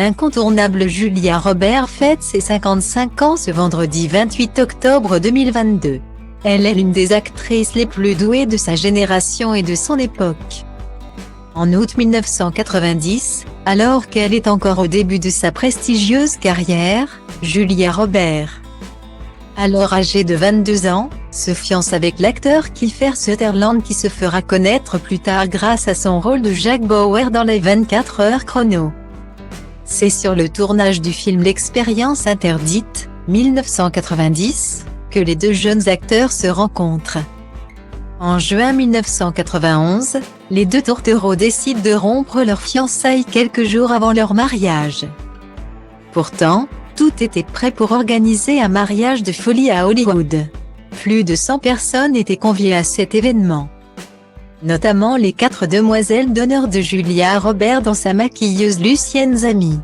L'incontournable Julia Roberts fête ses 55 ans ce vendredi 28 octobre 2022. Elle est l'une des actrices les plus douées de sa génération et de son époque. En août 1990, alors qu'elle est encore au début de sa prestigieuse carrière, Julia Roberts, alors âgée de 22 ans, se fiance avec l'acteur Kiefer Sutherland qui se fera connaître plus tard grâce à son rôle de Jack Bauer dans les 24 heures chrono. C'est sur le tournage du film L'Expérience interdite, 1990, que les deux jeunes acteurs se rencontrent. En juin 1991, les deux tourtereaux décident de rompre leurs fiançailles quelques jours avant leur mariage. Pourtant, tout était prêt pour organiser un mariage de folie à Hollywood. Plus de 100 personnes étaient conviées à cet événement, notamment les 4 demoiselles d'honneur de Julia Roberts dont sa maquilleuse Lucienne Zamy,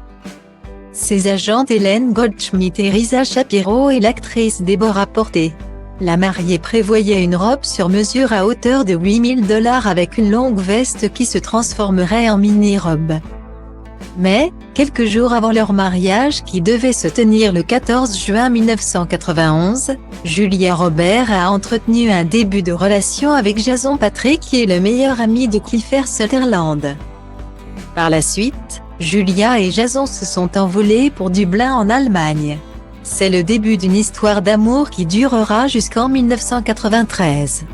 ses agentes Hélène Goldschmidt et Risa Shapiro et l'actrice Deborah Porté. La mariée prévoyait une robe sur mesure à hauteur de $8 000 avec une longue veste qui se transformerait en mini-robe. Mais, quelques jours avant leur mariage qui devait se tenir le 14 juin 1991, Julia Roberts a entretenu un début de relation avec Jason Patric qui est le meilleur ami de Kiefer Sutherland. Par la suite, Julia et Jason se sont envolés pour Dublin en Allemagne. C'est le début d'une histoire d'amour qui durera jusqu'en 1993.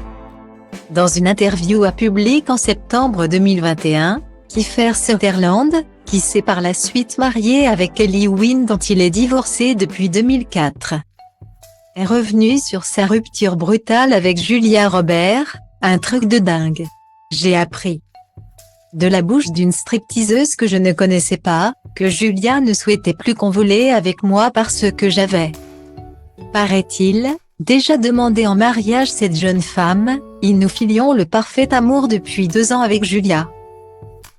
Dans une interview à Public en septembre 2021, Kiefer Sutherland, qui s'est par la suite marié avec Ellie Wynn dont il est divorcé depuis 2004, est revenu sur sa rupture brutale avec Julia Roberts. Un truc de dingue. J'ai appris de la bouche d'une stripteaseuse que je ne connaissais pas, que Julia ne souhaitait plus convoler avec moi parce que j'avais, paraît-il, déjà demandé en mariage cette jeune femme. Nous filions le parfait amour depuis 2 ans avec Julia.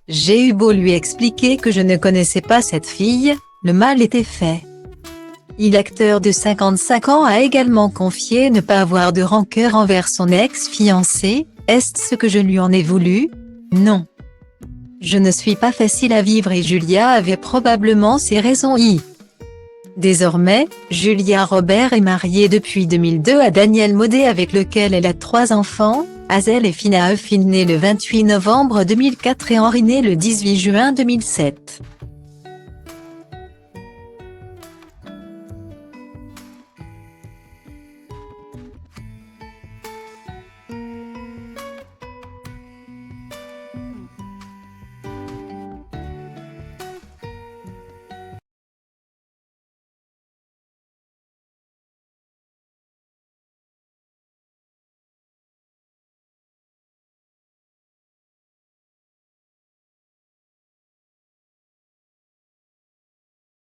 J'ai eu beau lui expliquer que je ne connaissais pas cette fille, le mal était fait. L'acteur de 55 ans a également confié ne pas avoir de rancœur envers son ex-fiancé. Est-ce ce que je lui en ai voulu? Non. Je ne suis pas facile à vivre et Julia avait probablement ses raisons. Désormais, Julia Roberts est mariée depuis 2002 à Daniel Maudet avec lequel elle a 3 enfants, Hazel et Finae, née le 28 novembre 2004 et Henri né le 18 juin 2007.